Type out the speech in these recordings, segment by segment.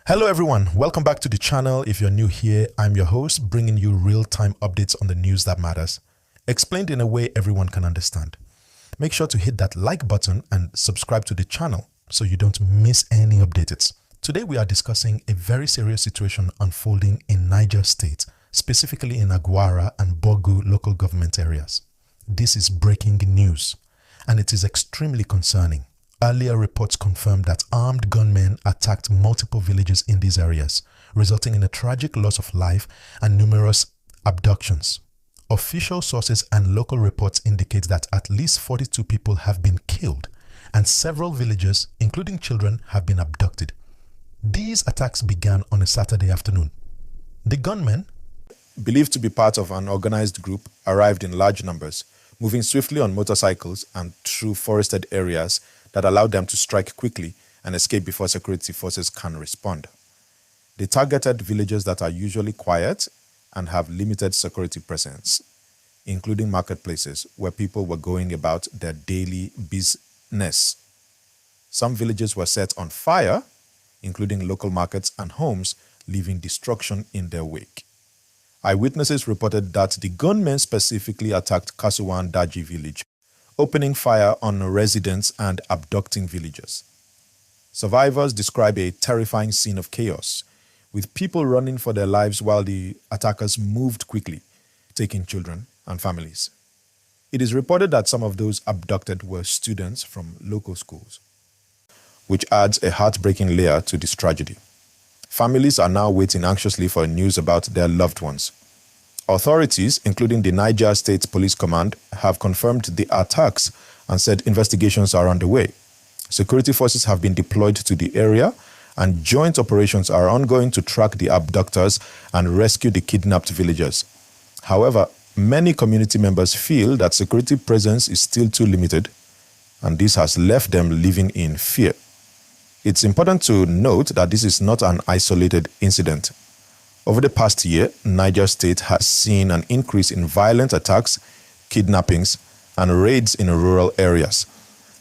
Hello everyone, welcome back to the channel. If you're new here, I'm your host, bringing you real-time updates on the news that matters, explained in a way everyone can understand. Make sure to hit that like button and subscribe to the channel so you don't miss any updates. Today we are discussing a very serious situation unfolding in Niger State, specifically in Agwarra and Borgu local government areas. This is breaking news, and it is extremely concerning. Earlier reports confirmed that armed gunmen attacked multiple villages in these areas, resulting in a tragic loss of life and numerous abductions. Official sources and local reports indicate that at least 42 people have been killed and several villages, including children, have been abducted. These attacks began on a Saturday afternoon. The gunmen, believed to be part of an organized group, arrived in large numbers, moving swiftly on motorcycles and through forested areas that allowed them to strike quickly and escape before security forces can respond. They targeted villages that are usually quiet and have limited security presence, including marketplaces where people were going about their daily business. Some villages were set on fire, including local markets and homes, leaving destruction in their wake. Eyewitnesses reported that the gunmen specifically attacked Kasuwan Daji village, opening fire on residents and abducting villagers. Survivors describe a terrifying scene of chaos, with people running for their lives while the attackers moved quickly, taking children and families. It is reported that some of those abducted were students from local schools, which adds a heartbreaking layer to this tragedy. Families are now waiting anxiously for news about their loved ones. Authorities, including the Niger State Police Command, have confirmed the attacks and said investigations are underway. Security forces have been deployed to the area, and joint operations are ongoing to track the abductors and rescue the kidnapped villagers. However, many community members feel that security presence is still too limited, and this has left them living in fear. It's important to note that this is not an isolated incident. Over the past year, Niger State has seen an increase in violent attacks, kidnappings, and raids in rural areas.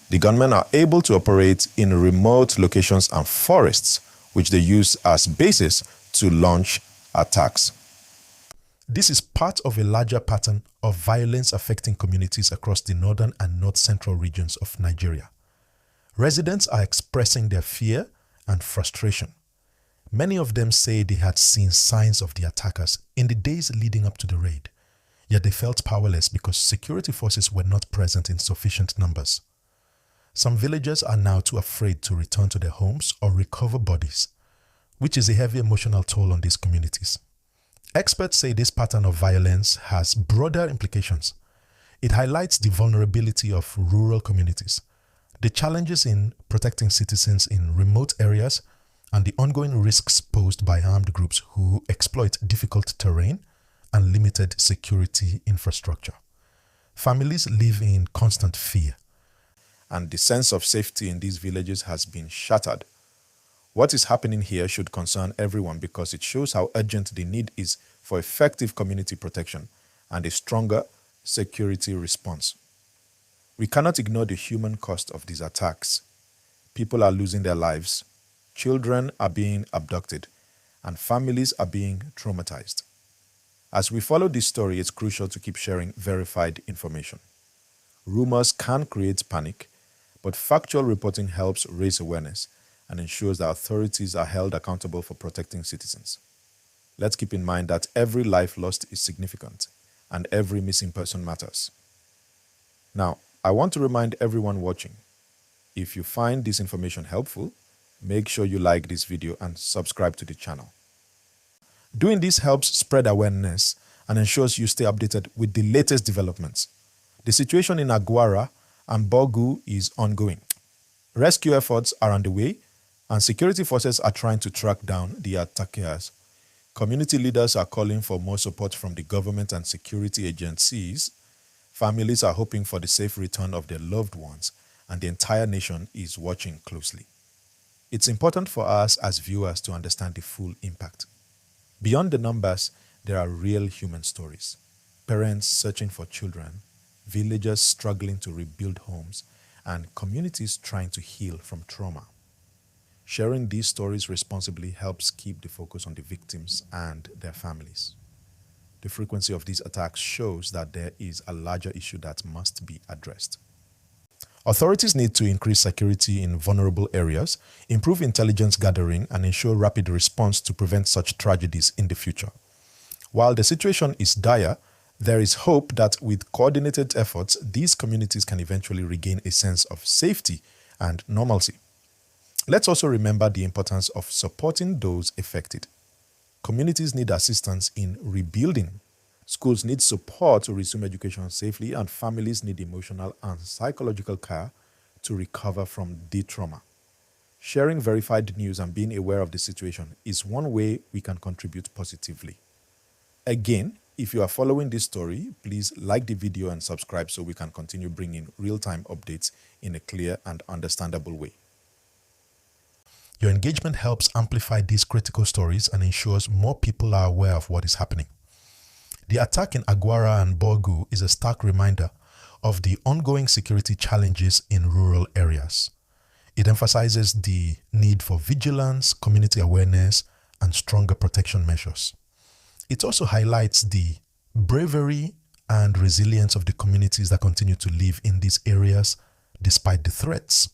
The gunmen are able to operate in remote locations and forests, which they use as bases to launch attacks. This is part of a larger pattern of violence affecting communities across the northern and north-central regions of Nigeria. Residents are expressing their fear and frustration. Many of them say they had seen signs of the attackers in the days leading up to the raid, yet they felt powerless because security forces were not present in sufficient numbers. Some villagers are now too afraid to return to their homes or recover bodies, which is a heavy emotional toll on these communities. Experts say this pattern of violence has broader implications. It highlights the vulnerability of rural communities, the challenges in protecting citizens in remote areas, and the ongoing risks posed by armed groups who exploit difficult terrain and limited security infrastructure. Families live in constant fear, and the sense of safety in these villages has been shattered. What is happening here should concern everyone because it shows how urgent the need is for effective community protection and a stronger security response. We cannot ignore the human cost of these attacks. People are losing their lives. Children are being abducted, and families are being traumatized. As we follow this story, it's crucial to keep sharing verified information. Rumors can create panic, but factual reporting helps raise awareness and ensures that authorities are held accountable for protecting citizens. Let's keep in mind that every life lost is significant, and every missing person matters. Now, I want to remind everyone watching, if you find this information helpful, make sure you like this video and subscribe to the channel. Doing this helps spread awareness and ensures you stay updated with the latest developments. The situation in Agwarra and Borgu is ongoing. Rescue efforts are underway, and security forces are trying to track down the attackers. Community leaders are calling for more support from the government and security agencies. Families are hoping for the safe return of their loved ones, and the entire nation is watching closely. It's important for us as viewers to understand the full impact. Beyond the numbers, there are real human stories. Parents searching for children, villagers struggling to rebuild homes, and communities trying to heal from trauma. Sharing these stories responsibly helps keep the focus on the victims and their families. The frequency of these attacks shows that there is a larger issue that must be addressed. Authorities need to increase security in vulnerable areas, improve intelligence gathering, and ensure rapid response to prevent such tragedies in the future. While the situation is dire, there is hope that with coordinated efforts, these communities can eventually regain a sense of safety and normalcy. Let's also remember the importance of supporting those affected. Communities need assistance in rebuilding. Schools need support to resume education safely, and families need emotional and psychological care to recover from the trauma. Sharing verified news and being aware of the situation is one way we can contribute positively. Again, if you are following this story, please like the video and subscribe so we can continue bringing real-time updates in a clear and understandable way. Your engagement helps amplify these critical stories and ensures more people are aware of what is happening. The attack in Agwarra and Borgu is a stark reminder of the ongoing security challenges in rural areas. It emphasizes the need for vigilance, community awareness, and stronger protection measures. It also highlights the bravery and resilience of the communities that continue to live in these areas despite the threats.